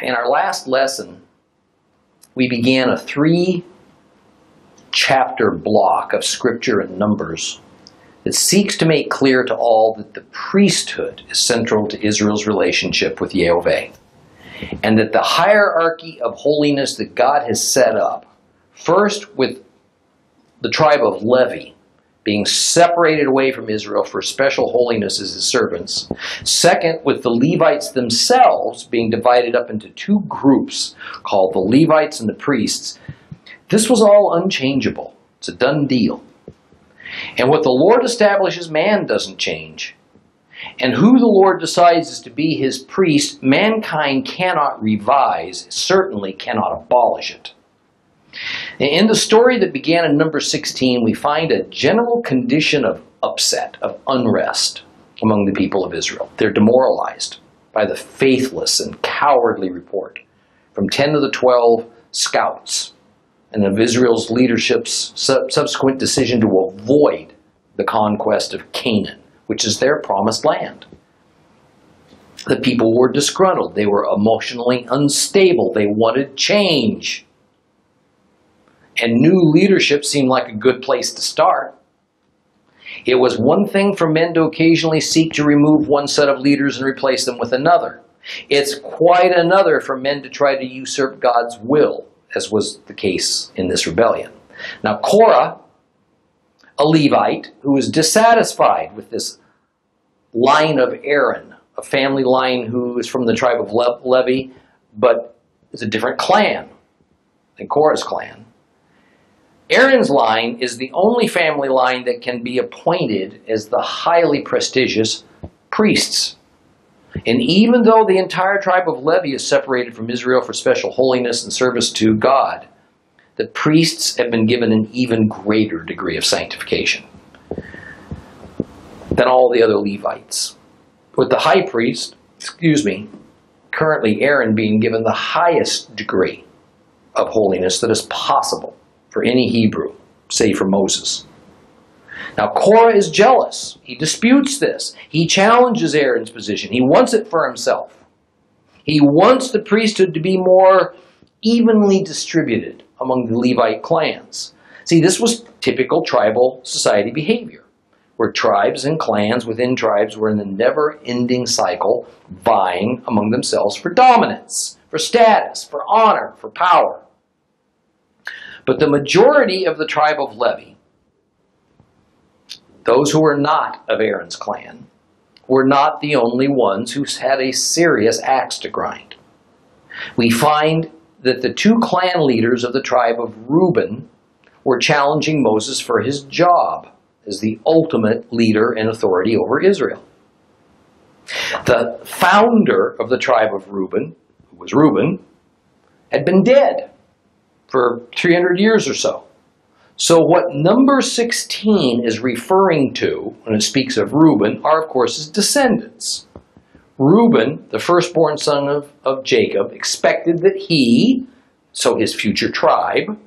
In our last lesson, we began a 3-chapter block of Scripture and Numbers that seeks to make clear to all that the priesthood is central to Israel's relationship with Yehovah, and that the hierarchy of holiness that God has set up, first with the tribe of Levi being separated away from Israel for special holiness as his servants, second with the Levites themselves being divided up into 2 groups called the Levites and the priests, this was all unchangeable. It's a done deal. And what the Lord establishes, man doesn't change. And who the Lord decides is to be his priest, mankind cannot revise, certainly cannot abolish it. In the story that began in number 16, we find a general condition of upset, of unrest among the people of Israel. They're demoralized by the faithless and cowardly report from 10 of the 12 scouts and of Israel's leadership's subsequent decision to avoid the conquest of Canaan, which is their promised land. The people were disgruntled. They were emotionally unstable. They wanted change. And new leadership seemed like a good place to start. It was one thing for men to occasionally seek to remove one set of leaders and replace them with another. It's quite another for men to try to usurp God's will, as was the case in this rebellion. Now Korah, a Levite who was dissatisfied with this line of Aaron, a family line who is from the tribe of Levi, but it's a different clan than Korah's clan. Aaron's line is the only family line that can be appointed as the highly prestigious priests. And even though the entire tribe of Levi is separated from Israel for special holiness and service to God, the priests have been given an even greater degree of sanctification than all the other Levites. With the high priest, currently Aaron being given the highest degree of holiness that is possible for any Hebrew, save for Moses. Now Korah is jealous. He disputes this. He challenges Aaron's position. He wants it for himself. He wants the priesthood to be more evenly distributed among the Levite clans. See, this was typical tribal society behavior, where tribes and clans within tribes were in the never-ending cycle, vying among themselves for dominance, for status, for honor, for power. But the majority of the tribe of Levi, those who were not of Aaron's clan, were not the only ones who had a serious axe to grind. We find that the 2 clan leaders of the tribe of Reuben were challenging Moses for his job as the ultimate leader and authority over Israel. The founder of the tribe of Reuben, who was Reuben, had been dead for 300 years or so. So what number 16 is referring to when it speaks of Reuben are, of course, his descendants. Reuben, the firstborn son of Jacob, expected that he, so his future tribe,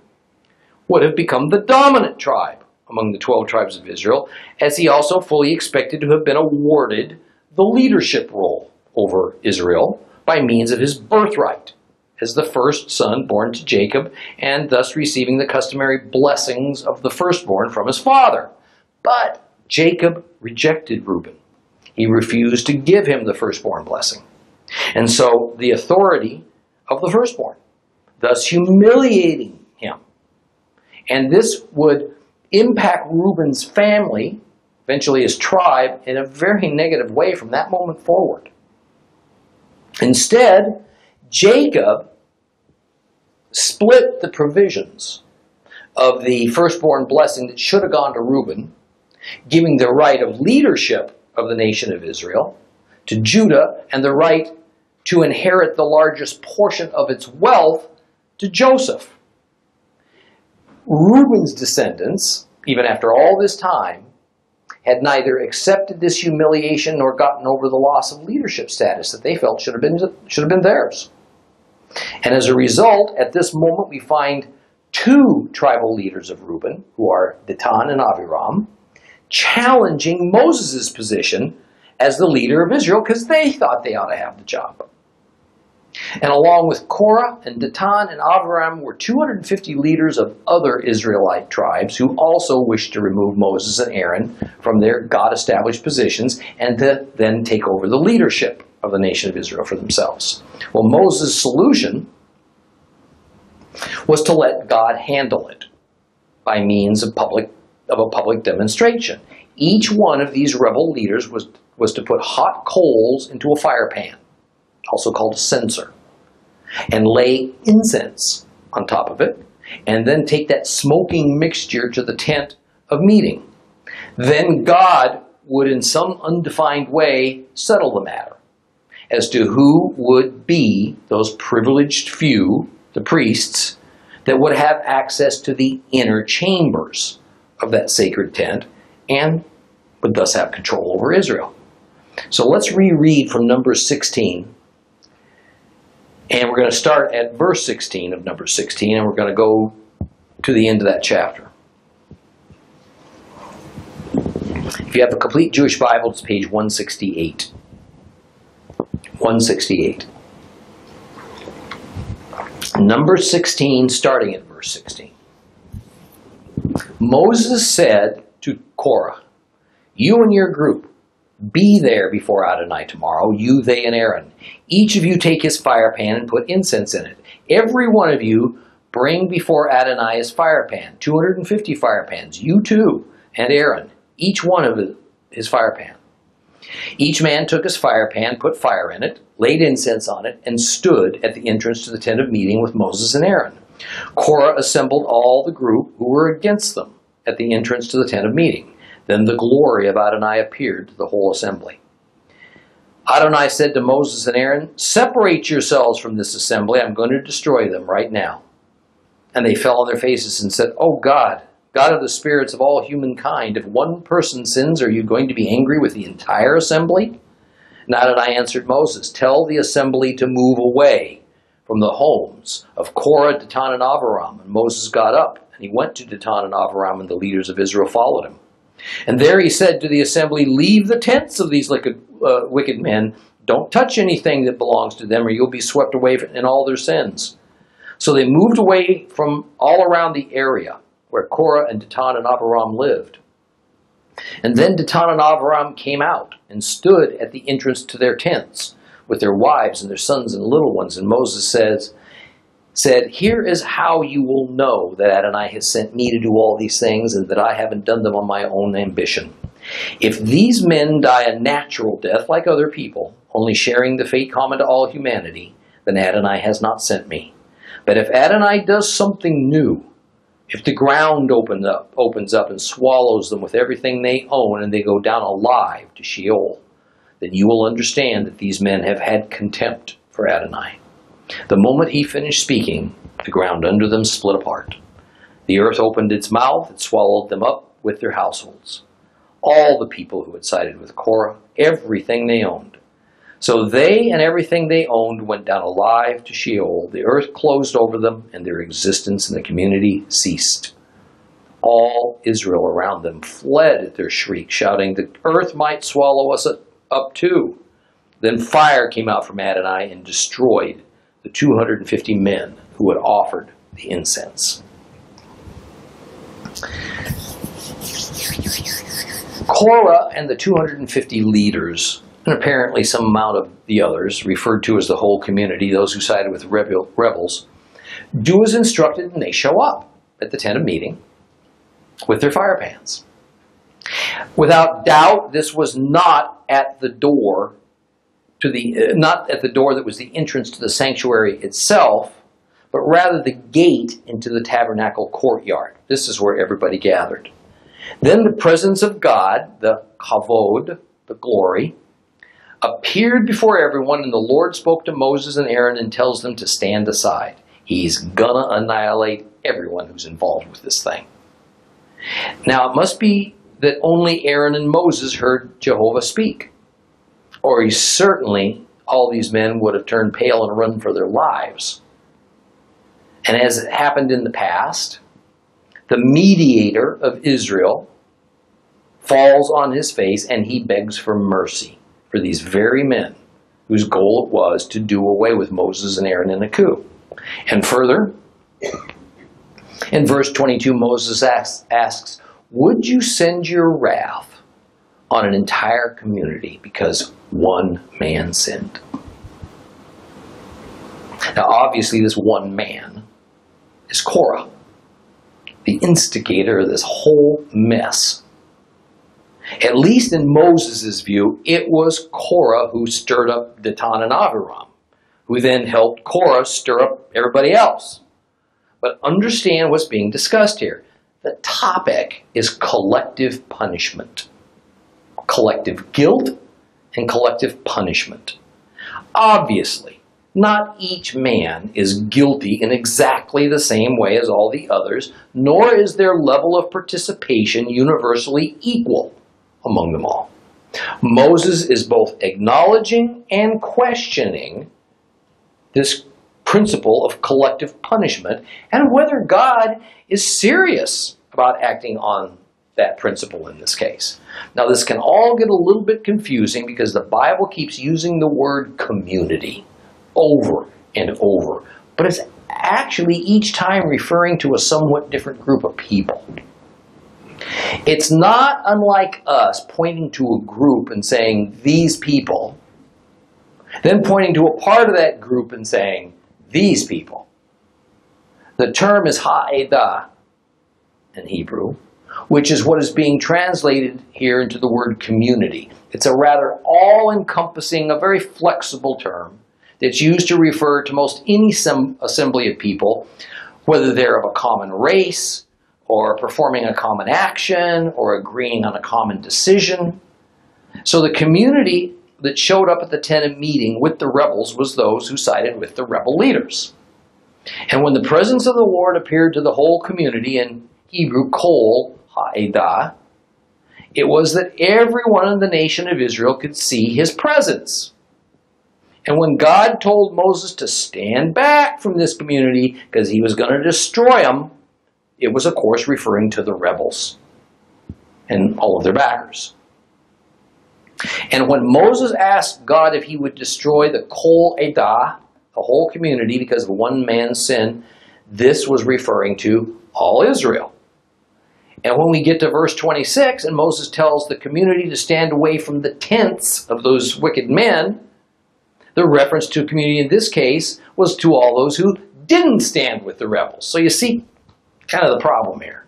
would have become the dominant tribe among the 12 tribes of Israel, as he also fully expected to have been awarded the leadership role over Israel by means of his birthright as the first son born to Jacob, and thus receiving the customary blessings of the firstborn from his father. But Jacob rejected Reuben. He refused to give him the firstborn blessing. And so the authority of the firstborn, thus humiliating him. And this would impact Reuben's family, eventually his tribe, in a very negative way from that moment forward. Instead, Jacob split the provisions of the firstborn blessing that should have gone to Reuben, giving the right of leadership of the nation of Israel to Judah and the right to inherit the largest portion of its wealth to Joseph. Reuben's descendants, even after all this time, had neither accepted this humiliation nor gotten over the loss of leadership status that they felt should have been theirs. And as a result, at this moment, we find 2 tribal leaders of Reuben, who are Dathan and Abiram, challenging Moses' position as the leader of Israel because they thought they ought to have the job. And along with Korah and Datan and Abiram were 250 leaders of other Israelite tribes who also wished to remove Moses and Aaron from their God-established positions and to then take over the leadership of the nation of Israel for themselves. Well, Moses' solution was to let God handle it by means of a public demonstration. Each one of these rebel leaders was to put hot coals into a fire pan, also called a censer, and lay incense on top of it, and then take that smoking mixture to the tent of meeting. Then God would, in some undefined way, settle the matter as to who would be those privileged few, the priests, that would have access to the inner chambers of that sacred tent and would thus have control over Israel. So let's reread from Numbers 16. And we're going to start at verse 16 of Numbers 16, and we're going to go to the end of that chapter. If you have a complete Jewish Bible, it's page 168. 168. Numbers 16, starting at verse 16. Moses said to Korah, "You and your group, be there before Adonai tomorrow, you, they, and Aaron. Each of you take his fire pan and put incense in it. Every one of you bring before Adonai his fire pan, 250 fire pans, you too, and Aaron, each one of his fire pan. Each man took his fire pan, put fire in it, laid incense on it, and stood at the entrance to the tent of meeting with Moses and Aaron. Korah assembled all the group who were against them at the entrance to the tent of meeting. Then the glory of Adonai appeared to the whole assembly. Adonai said to Moses and Aaron, 'Separate yourselves from this assembly. I'm going to destroy them right now.' And they fell on their faces and said, 'Oh God, God of the spirits of all humankind, if one person sins, are you going to be angry with the entire assembly?' And Adonai answered Moses, 'Tell the assembly to move away from the homes of Korah, Datan, and Abiram.' And Moses got up, and he went to Datan and Abiram, and the leaders of Israel followed him. And there he said to the assembly, 'Leave the tents of these wicked men. Don't touch anything that belongs to them, or you'll be swept away in all their sins.' So they moved away from all around the area where Korah and Datan and Abiram lived. And then Datan and Abiram came out and stood at the entrance to their tents with their wives and their sons and little ones. And Moses said, 'Here is how you will know that Adonai has sent me to do all these things and that I haven't done them on my own ambition. If these men die a natural death like other people, only sharing the fate common to all humanity, then Adonai has not sent me. But if Adonai does something new, if the ground opens up and swallows them with everything they own and they go down alive to Sheol, then you will understand that these men have had contempt for Adonai.' The moment he finished speaking, the ground under them split apart. The earth opened its mouth and swallowed them up with their households. All the people who had sided with Korah, everything they owned. So they and everything they owned went down alive to Sheol. The earth closed over them, and their existence in the community ceased. All Israel around them fled at their shriek, shouting, 'The earth might swallow us up too.' Then fire came out from Adonai and destroyed the 250 men who had offered the incense." Korah and the 250 leaders, and apparently some amount of the others, referred to as the whole community, those who sided with rebels, do as instructed, and they show up at the tent of meeting with their fire pans. Without doubt, this was not at the door that was the entrance to the sanctuary itself, but rather the gate into the tabernacle courtyard. This is where everybody gathered. Then the presence of God, the kavod, the glory, appeared before everyone, and the Lord spoke to Moses and Aaron and tells them to stand aside. He's gonna annihilate everyone who's involved with this thing. Now, it must be that only Aaron and Moses heard Jehovah speak, or all these men would have turned pale and run for their lives. And as it happened in the past, the mediator of Israel falls on his face and he begs for mercy for these very men whose goal it was to do away with Moses and Aaron in a coup. And further, in verse 22, Moses asks, would you send your wrath on an entire community because one man sinned? Now, obviously, this one man is Korah, the instigator of this whole mess. At least in Moses' view, it was Korah who stirred up Dathan and Abiram, who then helped Korah stir up everybody else. But understand what's being discussed here. The topic is collective punishment. Collective guilt and collective punishment. Obviously, not each man is guilty in exactly the same way as all the others, nor is their level of participation universally equal among them all. Moses is both acknowledging and questioning this principle of collective punishment and whether God is serious about acting on that principle in this case. Now, this can all get a little bit confusing because the Bible keeps using the word community over and over, but it's actually each time referring to a somewhat different group of people. It's not unlike us pointing to a group and saying, these people, then pointing to a part of that group and saying, these people. The term is ha'edah in Hebrew, which is what is being translated here into the word community. It's a rather all-encompassing, a very flexible term that's used to refer to most any assembly of people, whether they're of a common race, or performing a common action, or agreeing on a common decision. So the community that showed up at the tent of meeting with the rebels was those who sided with the rebel leaders. And when the presence of the Lord appeared to the whole community, in Hebrew, kol ha'edah, it was that everyone in the nation of Israel could see his presence. And when God told Moses to stand back from this community because he was going to destroy them, it was, of course, referring to the rebels and all of their backers. And when Moses asked God if he would destroy the kol edah, the whole community, because of one man's sin, this was referring to all Israel. And when we get to verse 26, and Moses tells the community to stand away from the tents of those wicked men, the reference to community in this case was to all those who didn't stand with the rebels. So you see kind of the problem here.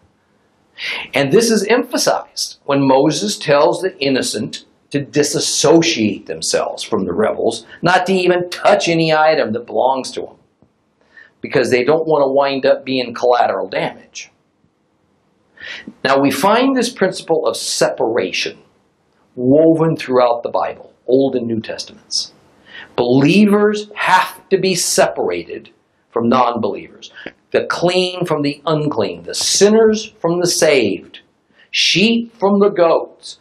And this is emphasized when Moses tells the innocent to disassociate themselves from the rebels, not to even touch any item that belongs to them, because they don't want to wind up being collateral damage. Now, we find this principle of separation woven throughout the Bible, Old and New Testaments. Believers have to be separated from non-believers. The clean from the unclean, the sinners from the saved, sheep from the goats.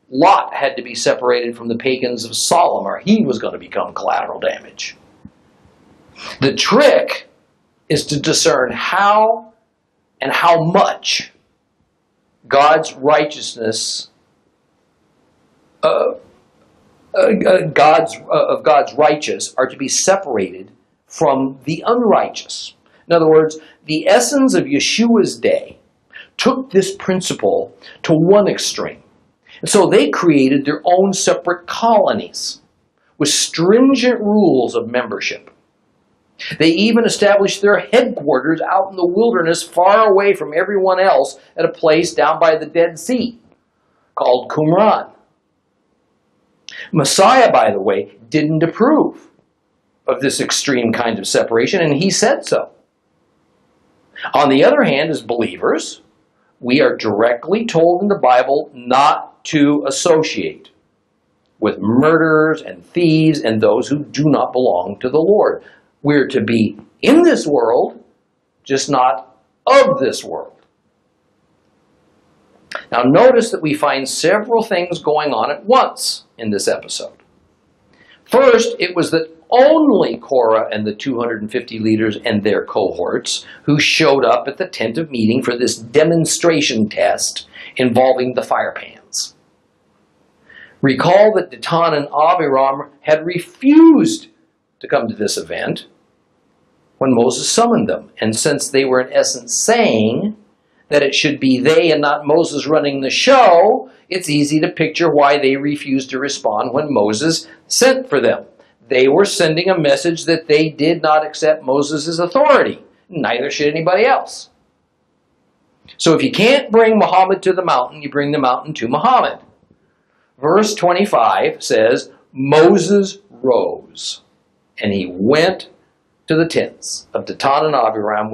Lot had to be separated from the pagans of Sodom, or he was going to become collateral damage. The trick is to discern how and how much God's righteousness, God's righteous are to be separated from the unrighteous. In other words, the essence of Yeshua's day took this principle to one extreme. And so they created their own separate colonies with stringent rules of membership. They even established their headquarters out in the wilderness far away from everyone else at a place down by the Dead Sea called Qumran. Messiah, by the way, didn't approve of this extreme kind of separation, and he said so. On the other hand, as believers, we are directly told in the Bible not to associate with murderers and thieves and those who do not belong to the Lord. We're to be in this world, just not of this world. Now notice that we find several things going on at once in this episode. First, it was that only Korah and the 250 leaders and their cohorts who showed up at the tent of meeting for this demonstration test involving the fire pans. Recall that Dathan and Abiram had refused to come to this event when Moses summoned them. And since they were in essence saying that it should be they and not Moses running the show, it's easy to picture why they refused to respond when Moses sent for them. They were sending a message that they did not accept Moses' authority. Neither should anybody else. So if you can't bring Muhammad to the mountain, you bring the mountain to Muhammad. Verse 25 says, Moses rose, and he went to the tents of Dathan and Abiram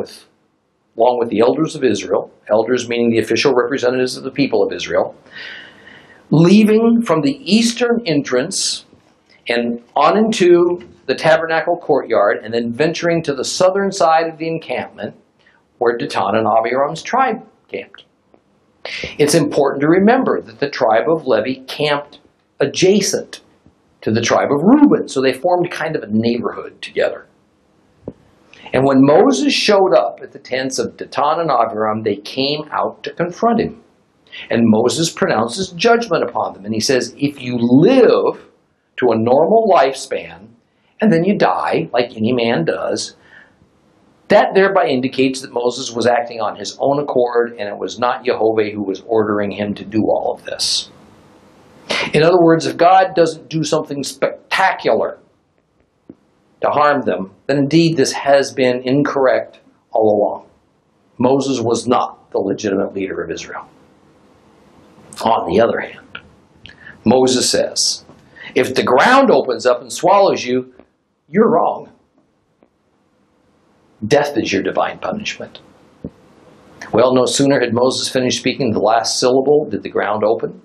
along with the elders of Israel, elders meaning the official representatives of the people of Israel, leaving from the eastern entrance and on into the tabernacle courtyard, and then venturing to the southern side of the encampment where Dathan and Abiram's tribe camped. It's important to remember that the tribe of Levi camped adjacent to the tribe of Reuben, so they formed kind of a neighborhood together. And when Moses showed up at the tents of Dathan and Abiram, they came out to confront him. And Moses pronounces judgment upon them. And he says, if you live to a normal lifespan, and then you die, like any man does, that thereby indicates that Moses was acting on his own accord, and it was not Jehovah who was ordering him to do all of this. In other words, if God doesn't do something spectacular to harm them, then indeed this has been incorrect all along. Moses was not the legitimate leader of Israel. On the other hand, Moses says, if the ground opens up and swallows you, you're wrong. Death is your divine punishment. Well, no sooner had Moses finished speaking the last syllable did the ground open.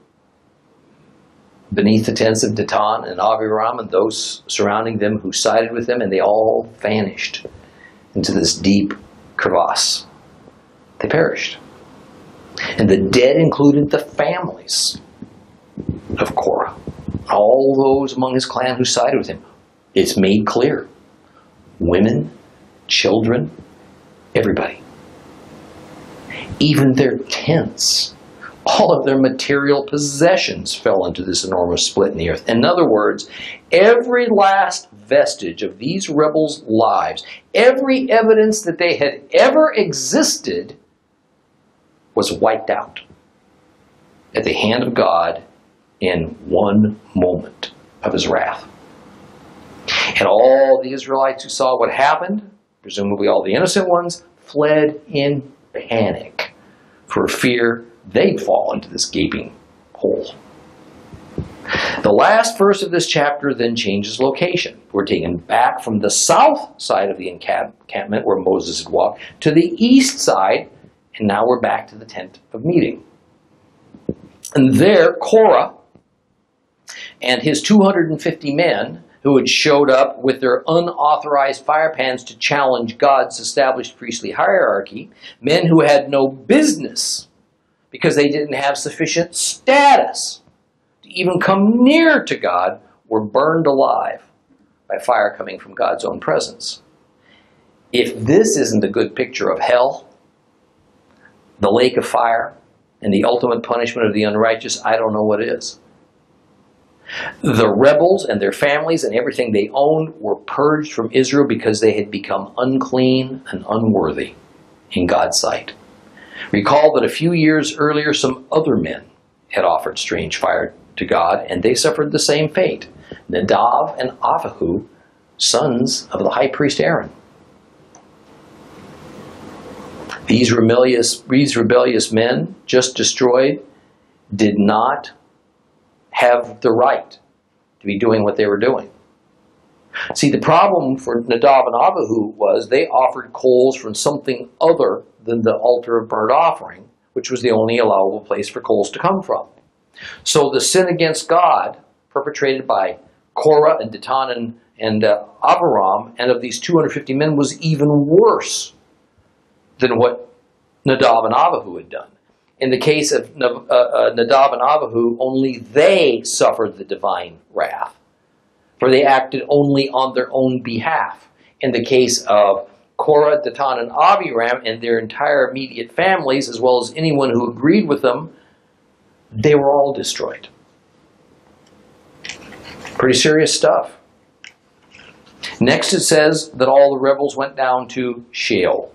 Beneath the tents of Dathan and Abiram and those surrounding them who sided with them, and they all vanished into this deep crevasse. They perished. And the dead included the families of Korah, all those among his clan who sided with him. It's made clear. Women, children, everybody. Even their tents, all of their material possessions fell into this enormous split in the earth. In other words, every last vestige of these rebels' lives, every evidence that they had ever existed was wiped out at the hand of God in one moment of his wrath. And all the Israelites who saw what happened, presumably all the innocent ones, fled in panic for fear they'd fall into this gaping hole. The last verse of this chapter then changes location. We're taken back from the south side of the encampment where Moses had walked to the east side, and now we're back to the tent of meeting. And there, Korah and his 250 men who had showed up with their unauthorized fire pans to challenge God's established priestly hierarchy, men who had no business because they didn't have sufficient status to even come near to God, were burned alive by fire coming from God's own presence. If this isn't a good picture of hell, the lake of fire, and the ultimate punishment of the unrighteous, I don't know what is. The rebels and their families and everything they owned were purged from Israel because they had become unclean and unworthy in God's sight. Recall that a few years earlier, some other men had offered strange fire to God, and they suffered the same fate. Nadav and Abihu, sons of the high priest Aaron. These rebellious men, just destroyed, did not have the right to be doing what they were doing. See, the problem for Nadav and Abihu was they offered coals from something other than the altar of burnt offering, which was the only allowable place for coals to come from. So the sin against God perpetrated by Korah and Dathan and Abiram and of these 250 men was even worse than what Nadav and Abihu had done. In the case of Nadav and Abihu, only they suffered the divine wrath, for they acted only on their own behalf. In the case of Korah, Dathan, and Abiram and their entire immediate families, as well as anyone who agreed with them, they were all destroyed. Pretty serious stuff. Next it says that all the rebels went down to Sheol.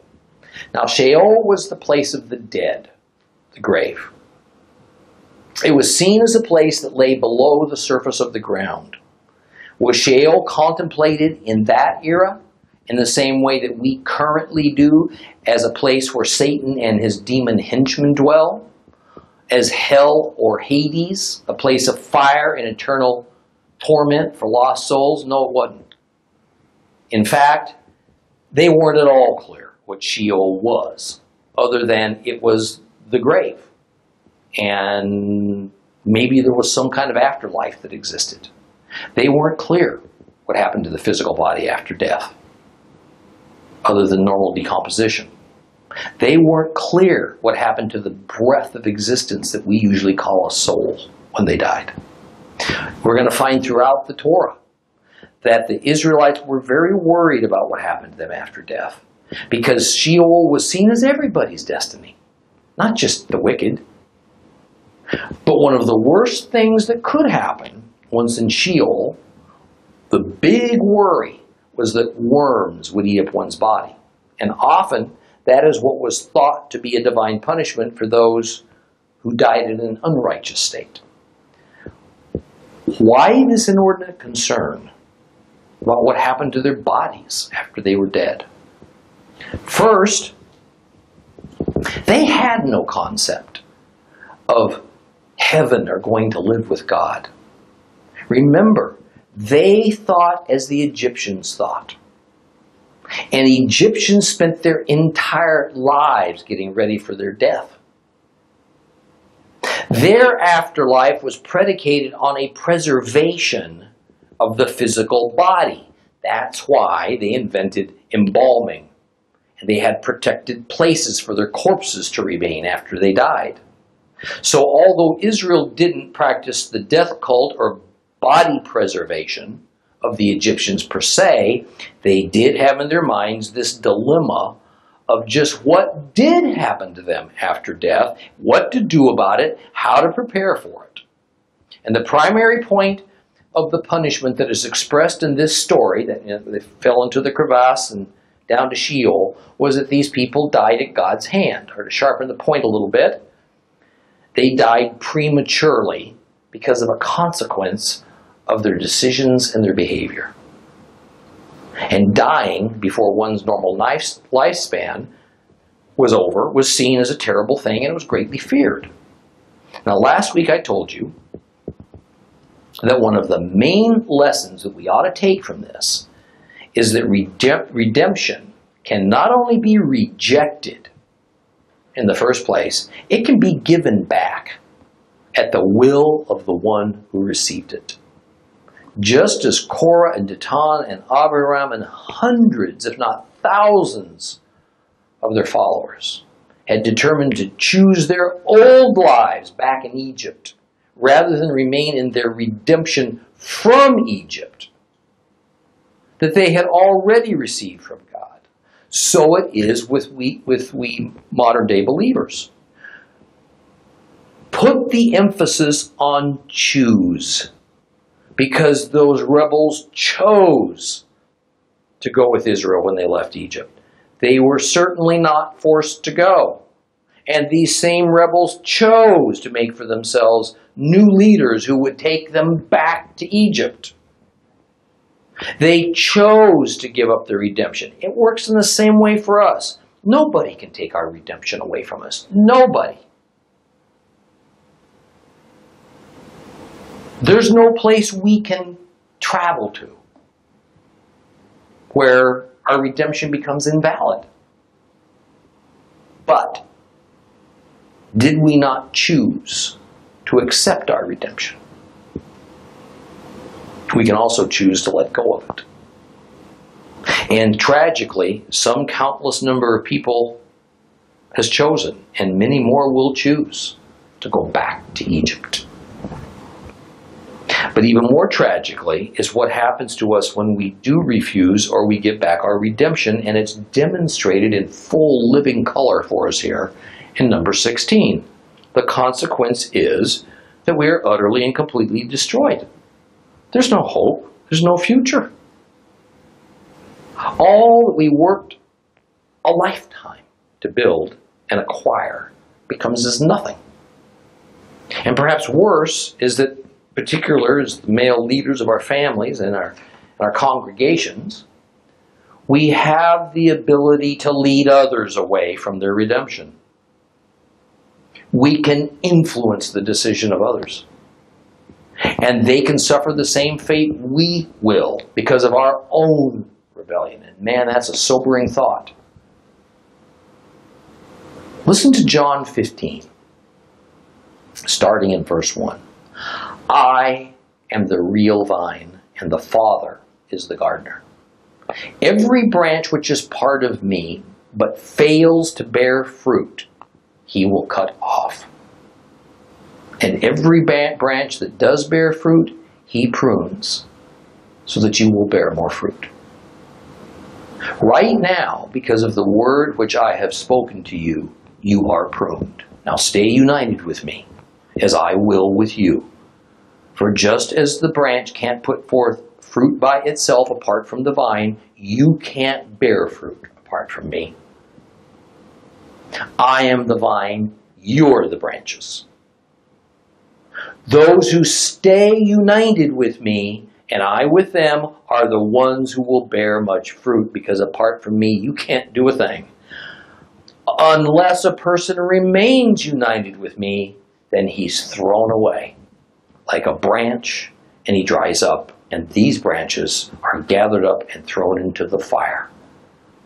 Now Sheol was the place of the dead, the grave. It was seen as a place that lay below the surface of the ground. Was Sheol contemplated in that era in the same way that we currently do as a place where Satan and his demon henchmen dwell? As hell or Hades, a place of fire and eternal torment for lost souls? No, it wasn't. In fact, they weren't at all clear what Sheol was, other than it was the grave. And maybe there was some kind of afterlife that existed. They weren't clear what happened to the physical body after death, other than normal decomposition. They weren't clear what happened to the breath of existence that we usually call a soul when they died. We're going to find throughout the Torah that the Israelites were very worried about what happened to them after death, because Sheol was seen as everybody's destiny, not just the wicked. But one of the worst things that could happen once in Sheol, the big worry was that worms would eat up one's body. And often that is what was thought to be a divine punishment for those who died in an unrighteous state. Why this inordinate concern about what happened to their bodies after they were dead? First, they had no concept of heaven or going to live with God. Remember, they thought as the Egyptians thought. And Egyptians spent their entire lives getting ready for their death. Their afterlife was predicated on a preservation of the physical body. That's why they invented embalming. And they had protected places for their corpses to remain after they died. So although Israel didn't practice the death cult or body preservation of the Egyptians per se, they did have in their minds this dilemma of just what did happen to them after death, what to do about it, how to prepare for it. And the primary point of the punishment that is expressed in this story, that they fell into the crevasse and down to Sheol, was that these people died at God's hand. Or to sharpen the point a little bit, they died prematurely because of a consequence of their decisions and their behavior. And dying before one's normal lifespan was over was seen as a terrible thing, and it was greatly feared. Now, last week I told you that one of the main lessons that we ought to take from this is that redemption can not only be rejected in the first place, it can be given back at the will of the one who received it. Just as Korah and Dathan and Abiram and hundreds, if not thousands, of their followers had determined to choose their old lives back in Egypt rather than remain in their redemption from Egypt that they had already received from God. So it is with we modern-day believers. Put the emphasis on choose, because those rebels chose to go with Israel when they left Egypt. They were certainly not forced to go. And these same rebels chose to make for themselves new leaders who would take them back to Egypt. They chose to give up their redemption. It works in the same way for us. Nobody can take our redemption away from us. Nobody. There's no place we can travel to where our redemption becomes invalid. But did we not choose to accept our redemption? We can also choose to let go of it. And tragically, some countless number of people has chosen, and many more will choose, to go back to Egypt. But even more tragically is what happens to us when we do refuse or we give back our redemption, and it's demonstrated in full living color for us here in number 16. The consequence is that we are utterly and completely destroyed. there's no hope. There's no future. All that we worked a lifetime to build and acquire becomes as nothing. And perhaps worse is that, particularly as the male leaders of our families and our congregations, we have the ability to lead others away from their redemption. We can influence the decision of others. And they can suffer the same fate we will because of our own rebellion. And man, that's a sobering thought. Listen to John 15, starting in verse 1. I am the real vine, and the Father is the gardener. Every branch which is part of me, but fails to bear fruit, he will cut off. And every branch that does bear fruit, he prunes, so that you will bear more fruit. Right now, because of the word which I have spoken to you, you are pruned. Now stay united with me, as I will with you. For just as the branch can't put forth fruit by itself apart from the vine, you can't bear fruit apart from me. I am the vine, you're the branches. Those who stay united with me, and I with them, are the ones who will bear much fruit, because apart from me, you can't do a thing. Unless a person remains united with me, then he's thrown away like a branch, and he dries up, and these branches are gathered up and thrown into the fire,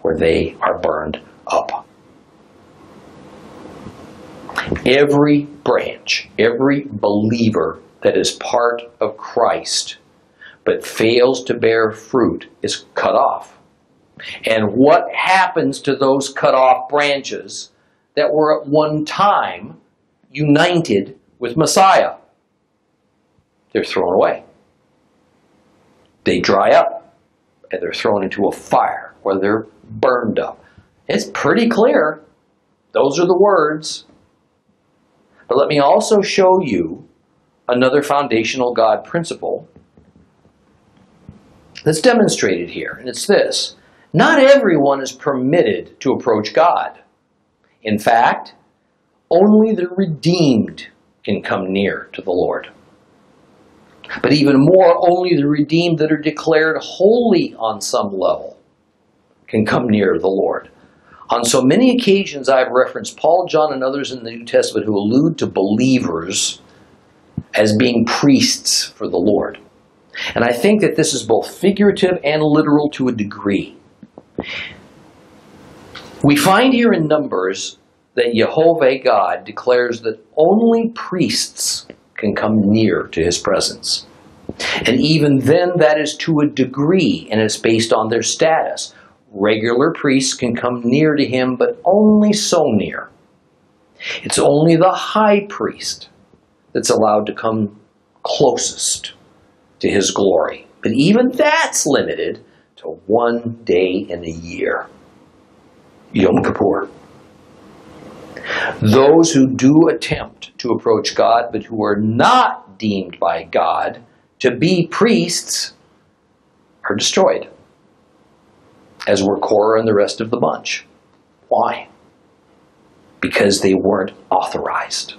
where they are burned up. Every branch, every believer that is part of Christ but fails to bear fruit is cut off. And what happens to those cut off branches that were at one time united with Messiah? They're thrown away. They dry up, and they're thrown into a fire where they're burned up. It's pretty clear. Those are the words. But let me also show you another foundational God principle that's demonstrated here, and it's this. Not everyone is permitted to approach God. In fact, only the redeemed can come near to the Lord. But even more, only the redeemed that are declared holy on some level can come near the Lord. On so many occasions, I've referenced Paul, John, and others in the New Testament who allude to believers as being priests for the Lord. And I think that this is both figurative and literal to a degree. We find here in Numbers that Jehovah God declares that only priests can come near to his presence. And even then, that is to a degree, and it's based on their status. Regular priests can come near to him, but only so near. It's only the high priest that's allowed to come closest to his glory. But even that's limited to one day in a year. Yom Kippur. Those who do attempt to approach God, but who are not deemed by God to be priests, are destroyed, as were Korah and the rest of the bunch. Why? Because they weren't authorized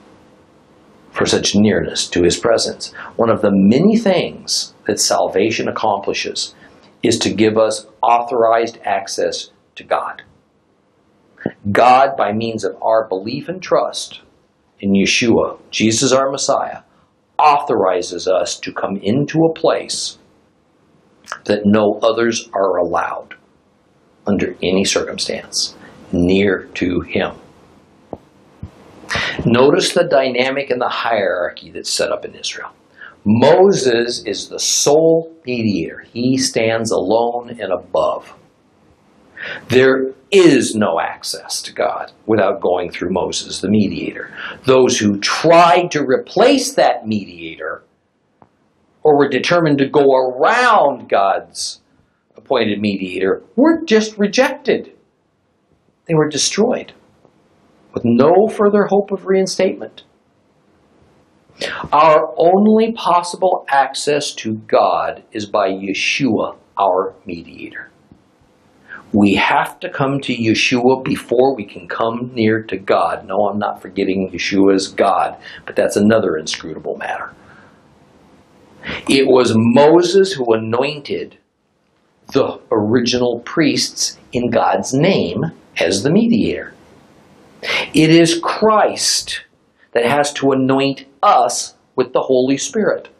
for such nearness to his presence. One of the many things that salvation accomplishes is to give us authorized access to God. God, by means of our belief and trust in Yeshua, Jesus our Messiah, authorizes us to come into a place that no others are allowed under any circumstance, near to him. Notice the dynamic and the hierarchy that's set up in Israel. Moses is the sole mediator. He stands alone and above. There is no access to God without going through Moses, the mediator. Those who tried to replace that mediator or were determined to go around God's appointed mediator were just rejected. They were destroyed with no further hope of reinstatement. Our only possible access to God is by Yeshua, our mediator. We have to come to Yeshua before we can come near to God. No, I'm not forgetting Yeshua as God, but that's another inscrutable matter. It was Moses who anointed the original priests in God's name as the mediator. It is Christ that has to anoint us with the Holy Spirit,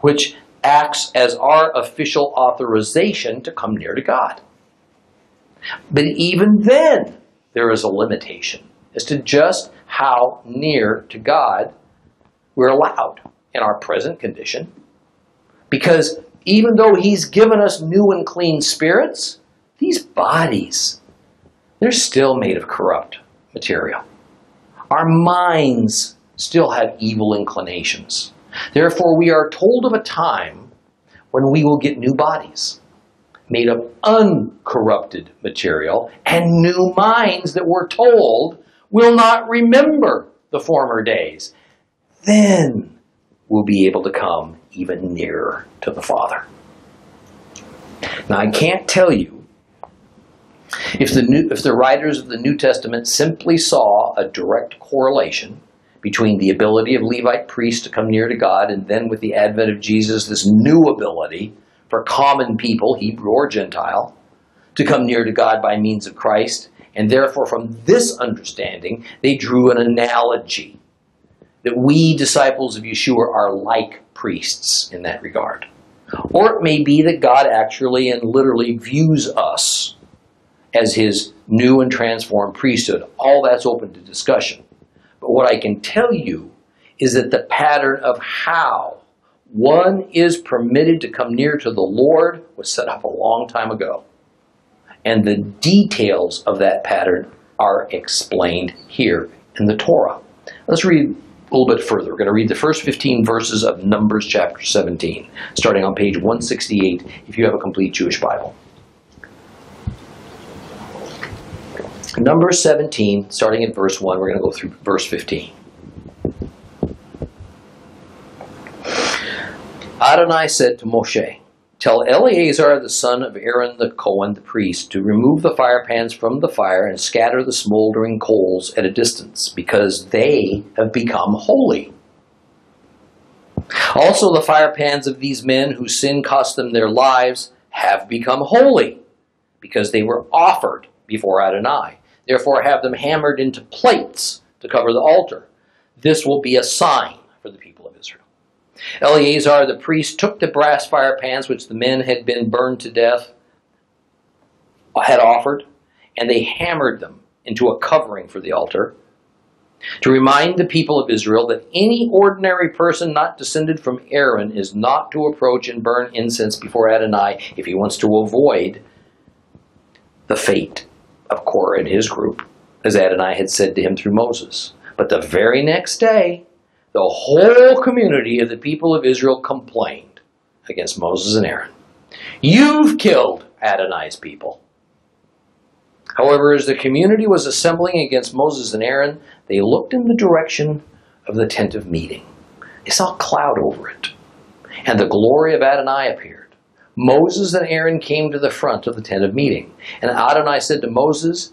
which acts as our official authorization to come near to God. But even then, there is a limitation as to just how near to God we're allowed in our present condition. Because even though He's given us new and clean spirits, these bodies, they're still made of corrupt material. Our minds still have evil inclinations. Therefore, we are told of a time when we will get new bodies made of uncorrupted material and new minds that we're told will not remember the former days. Then we'll be able to come even nearer to the Father. Now, I can't tell you if the writers of the New Testament simply saw a direct correlation between the ability of Levite priests to come near to God and then with the advent of Jesus, this new ability for common people, Hebrew or Gentile, to come near to God by means of Christ. And therefore, from this understanding, they drew an analogy that we, disciples of Yeshua, are like priests in that regard. Or it may be that God actually and literally views us as His new and transformed priesthood. All that's open to discussion. But what I can tell you is that the pattern of how one is permitted to come near to the Lord was set up a long time ago. And the details of that pattern are explained here in the Torah. Let's read a little bit further. We're going to read the first 15 verses of Numbers chapter 17, starting on page 168 if you have a complete Jewish Bible. Numbers 17, starting at verse 1, we're going to go through verse 15. Adonai said to Moshe, "Tell Eleazar the son of Aaron the Cohen, the priest, to remove the firepans from the fire and scatter the smoldering coals at a distance, because they have become holy. Also the firepans of these men whose sin cost them their lives have become holy, because they were offered before Adonai. Therefore have them hammered into plates to cover the altar. This will be a sign for the people of Israel." Eleazar the priest took the brass firepans which the men had been burned to death had offered, and they hammered them into a covering for the altar, to remind the people of Israel that any ordinary person not descended from Aaron is not to approach and burn incense before Adonai if he wants to avoid the fate of Korah and his group, as Adonai had said to him through Moses. But the very next day, the whole community of the people of Israel complained against Moses and Aaron. "You've killed Adonai's people." However, as the community was assembling against Moses and Aaron, they looked in the direction of the tent of meeting. They saw a cloud over it, and the glory of Adonai appeared. Moses and Aaron came to the front of the tent of meeting, and Adonai said to Moses,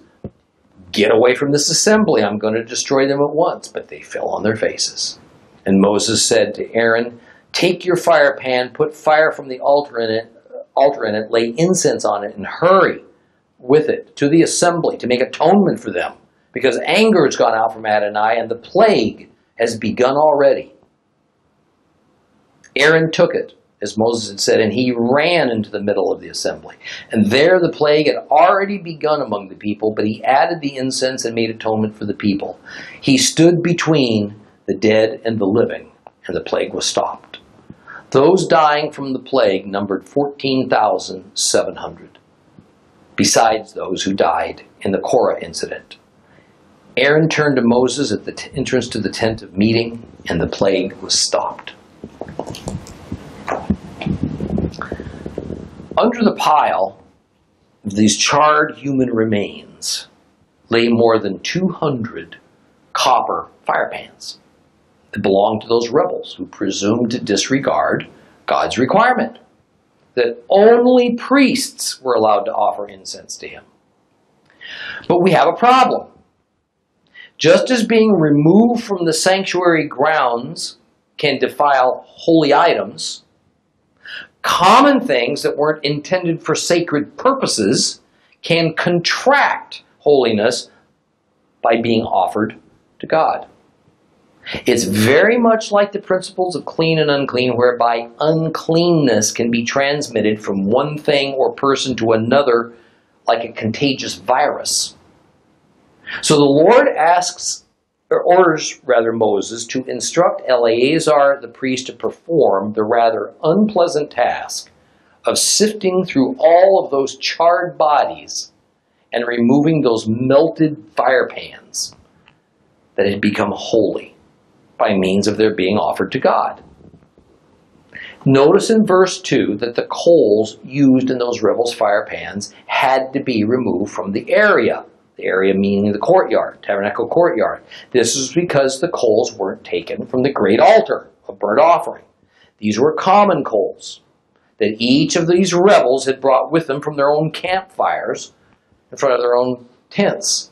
"Get away from this assembly. I'm going to destroy them at once." But they fell on their faces. And Moses said to Aaron, "Take your fire pan, put fire from the altar in it, lay incense on it, and hurry with it to the assembly to make atonement for them, because anger has gone out from Adonai, and the plague has begun already." Aaron took it, as Moses had said, and he ran into the middle of the assembly. And there the plague had already begun among the people, but he added the incense and made atonement for the people. He stood between the dead and the living, and the plague was stopped. Those dying from the plague numbered 14,700, besides those who died in the Korah incident. Aaron turned to Moses at the entrance to the tent of meeting, and the plague was stopped. Under the pile of these charred human remains lay more than 200 copper firepans. It belonged to those rebels who presumed to disregard God's requirement that only priests were allowed to offer incense to him. But we have a problem. Just as being removed from the sanctuary grounds can defile holy items, common things that weren't intended for sacred purposes can contract holiness by being offered to God. It's very much like the principles of clean and unclean, whereby uncleanness can be transmitted from one thing or person to another like a contagious virus. So the Lord orders Moses to instruct Eleazar the priest to perform the rather unpleasant task of sifting through all of those charred bodies and removing those melted fire pans that had become holy by means of their being offered to God. Notice in verse 2 that the coals used in those rebels' fire pans had to be removed from the area meaning the courtyard, tabernacle courtyard. This is because the coals weren't taken from the great altar of burnt offering. These were common coals that each of these rebels had brought with them from their own campfires in front of their own tents.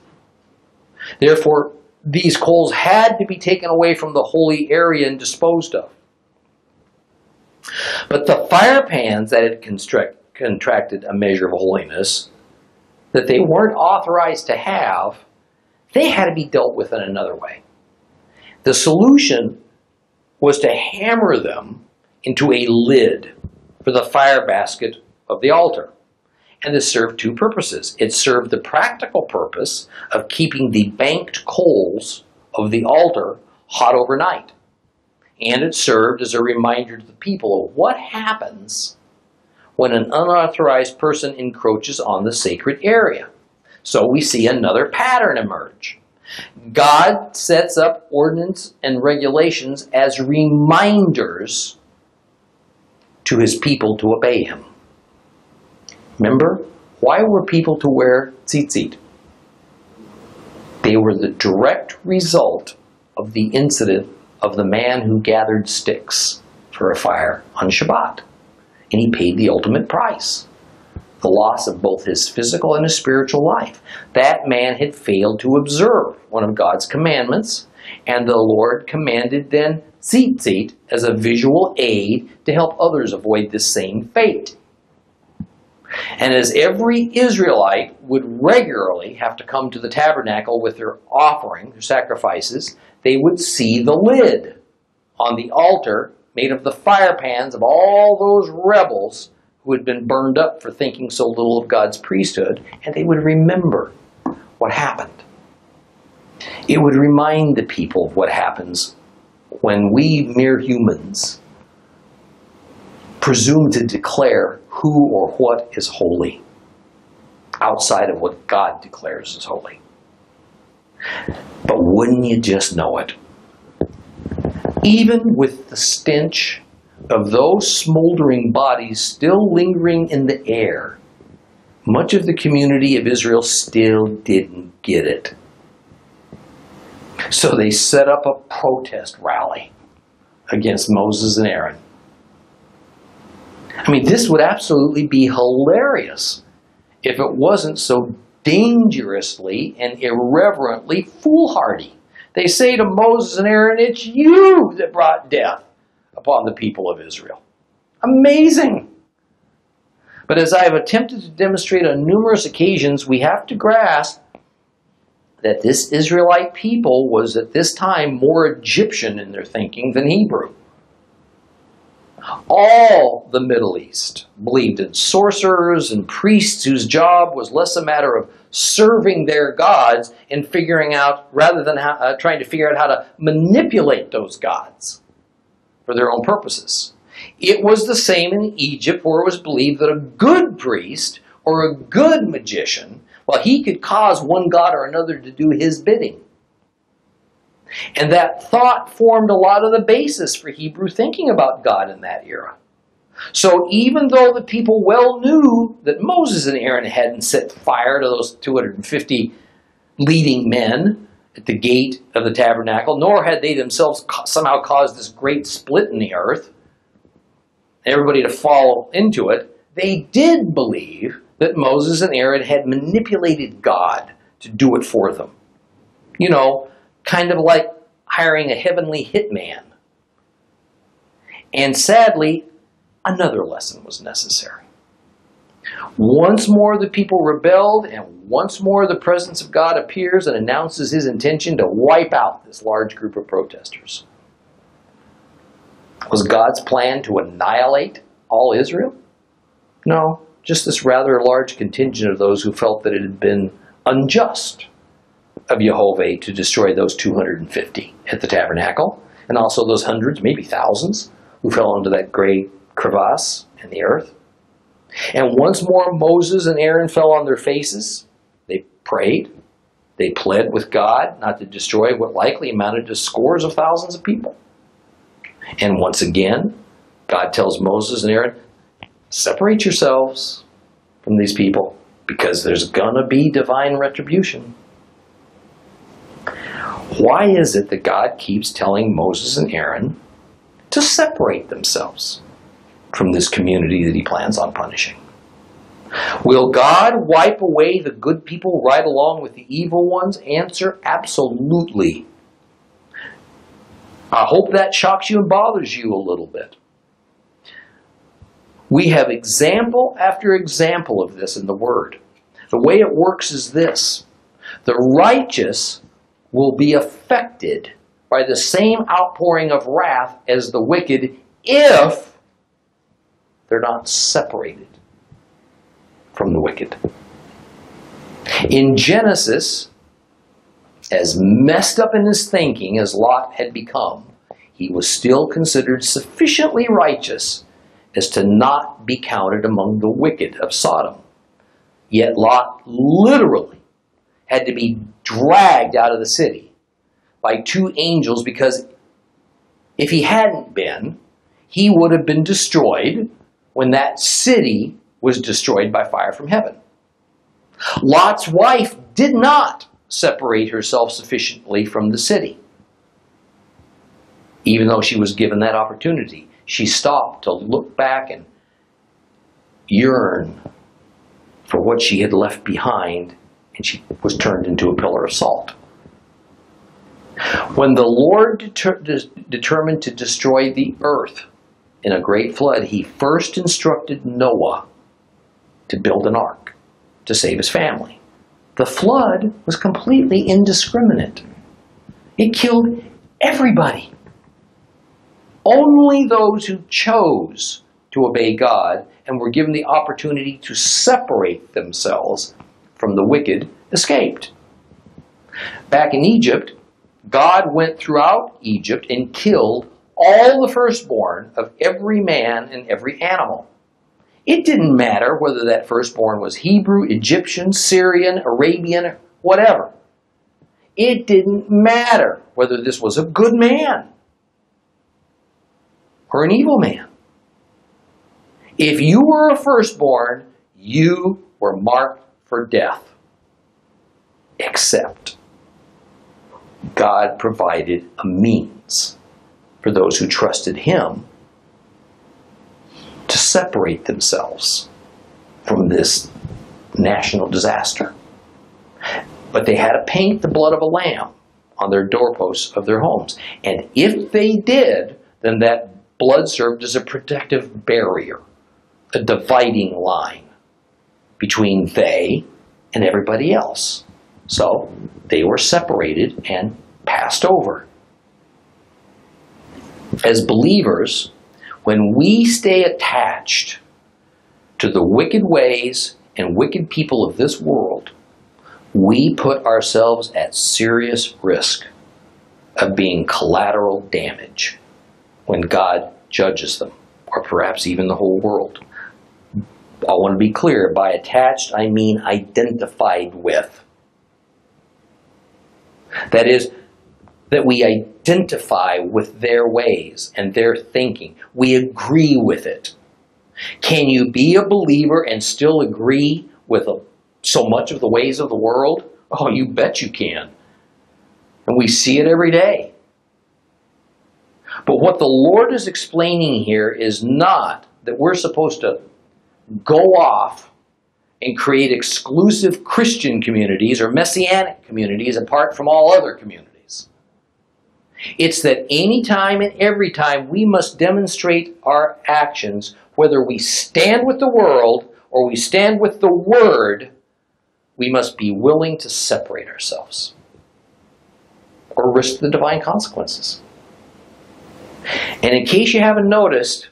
Therefore, these coals had to be taken away from the holy area and disposed of. But the fire pans that had contracted a measure of holiness that they weren't authorized to have, they had to be dealt with in another way. The solution was to hammer them into a lid for the fire basket of the altar. And this served two purposes. It served the practical purpose of keeping the banked coals of the altar hot overnight. And it served as a reminder to the people of what happens when an unauthorized person encroaches on the sacred area. So we see another pattern emerge. God sets up ordinance and regulations as reminders to his people to obey him. Remember, why were people to wear tzitzit? They were the direct result of the incident of the man who gathered sticks for a fire on Shabbat. And he paid the ultimate price, the loss of both his physical and his spiritual life. That man had failed to observe one of God's commandments, and the Lord commanded then tzitzit as a visual aid to help others avoid this same fate. And as every Israelite would regularly have to come to the tabernacle with their offering, their sacrifices, they would see the lid on the altar made of the fire pans of all those rebels who had been burned up for thinking so little of God's priesthood, and they would remember what happened. It would remind the people of what happens when we mere humans presume to declare who or what is holy outside of what God declares as holy. But wouldn't you just know it? Even with the stench of those smoldering bodies still lingering in the air, much of the community of Israel still didn't get it. So they set up a protest rally against Moses and Aaron. I mean, this would absolutely be hilarious if it wasn't so dangerously and irreverently foolhardy. They say to Moses and Aaron, "It's you that brought death upon the people of Israel." Amazing! But as I have attempted to demonstrate on numerous occasions, we have to grasp that this Israelite people was at this time more Egyptian in their thinking than Hebrew. All the Middle East believed in sorcerers and priests whose job was less a matter of serving their gods and figuring out, rather than trying to figure out how to manipulate those gods for their own purposes. It was the same in Egypt, where it was believed that a good priest or a good magician, well, he could cause one god or another to do his bidding. And that thought formed a lot of the basis for Hebrew thinking about God in that era. So even though the people well knew that Moses and Aaron hadn't set fire to those 250 leading men at the gate of the tabernacle, nor had they themselves somehow caused this great split in the earth, everybody to fall into it. They did believe that Moses and Aaron had manipulated God to do it for them. You know, kind of like hiring a heavenly hitman. And sadly, another lesson was necessary. Once more the people rebelled, and once more the presence of God appears and announces his intention to wipe out this large group of protesters. Was God's plan to annihilate all Israel? No, just this rather large contingent of those who felt that it had been unjust of Jehovah to destroy those 250 at the tabernacle, and also those hundreds, maybe thousands, who fell into that great crevasse in the earth. And once more Moses and Aaron fell on their faces. They prayed. They pled with God not to destroy what likely amounted to scores of thousands of people. And once again, God tells Moses and Aaron, separate yourselves from these people because there's going to be divine retribution. Why is it that God keeps telling Moses and Aaron to separate themselves from this community that he plans on punishing? Will God wipe away the good people right along with the evil ones? Answer, absolutely. I hope that shocks you and bothers you a little bit. We have example after example of this in the Word. The way it works is this. The righteous will be affected by the same outpouring of wrath as the wicked if they're not separated from the wicked. In Genesis, as messed up in his thinking as Lot had become, he was still considered sufficiently righteous as to not be counted among the wicked of Sodom. Yet Lot literally had to be dragged out of the city by two angels, because if he hadn't been, he would have been destroyed when that city was destroyed by fire from heaven. Lot's wife did not separate herself sufficiently from the city. Even though she was given that opportunity, she stopped to look back and yearn for what she had left behind, and she was turned into a pillar of salt. When the Lord determined to destroy the earth in a great flood, he first instructed Noah to build an ark to save his family. The flood was completely indiscriminate. It killed everybody. Only those who chose to obey God and were given the opportunity to separate themselves from the wicked escaped. Back in Egypt, God went throughout Egypt and killed all the firstborn of every man and every animal. It didn't matter whether that firstborn was Hebrew, Egyptian, Syrian, Arabian, whatever. It didn't matter whether this was a good man or an evil man. If you were a firstborn, you were marked for death. Except God provided a means for those who trusted him to separate themselves from this national disaster. But they had to paint the blood of a lamb on their doorposts of their homes. And if they did, then that blood served as a protective barrier, a dividing line between they and everybody else. So they were separated and passed over. As believers, when we stay attached to the wicked ways and wicked people of this world, we put ourselves at serious risk of being collateral damage when God judges them, or perhaps even the whole world. I want to be clear, by attached I mean identified with. That is, that we identify with their ways and their thinking. We agree with it. Can you be a believer and still agree with so much of the ways of the world? Oh, you bet you can. And we see it every day. But what the Lord is explaining here is not that we're supposed to go off and create exclusive Christian communities or messianic communities apart from all other communities. It's that anytime and every time we must demonstrate our actions, whether we stand with the world or we stand with the Word, we must be willing to separate ourselves or risk the divine consequences. And in case you haven't noticed,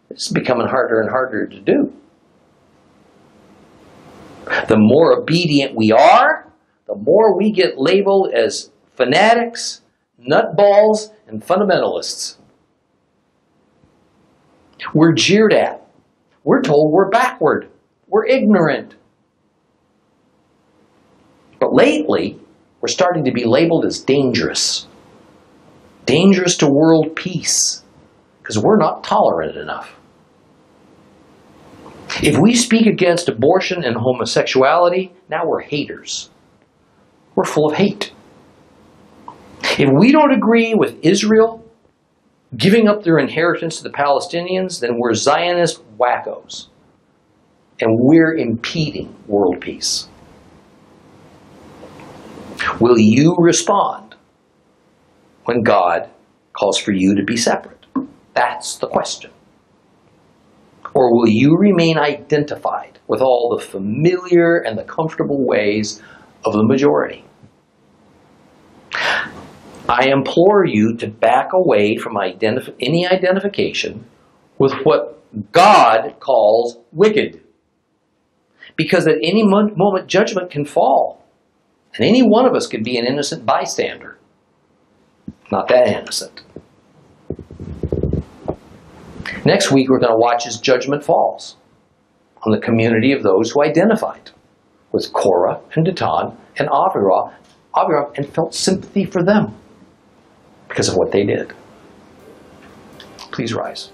it's becoming harder and harder to do. The more obedient we are, the more we get labeled as fanatics, nutballs, and fundamentalists. We're jeered at. We're told we're backward. We're ignorant. But lately, we're starting to be labeled as dangerous. Dangerous to world peace, because we're not tolerant enough. If we speak against abortion and homosexuality, now we're haters. We're full of hate. If we don't agree with Israel giving up their inheritance to the Palestinians, then we're Zionist wackos. And we're impeding world peace. Will you respond when God calls for you to be separate? That's the question. Or will you remain identified with all the familiar and the comfortable ways of the majority? I implore you to back away from any identification with what God calls wicked. Because at any moment judgment can fall. And any one of us could be an innocent bystander. Not that innocent. Next week we're going to watch as judgment falls on the community of those who identified with Korah and Datan and Abiram and felt sympathy for them because of what they did. Please rise.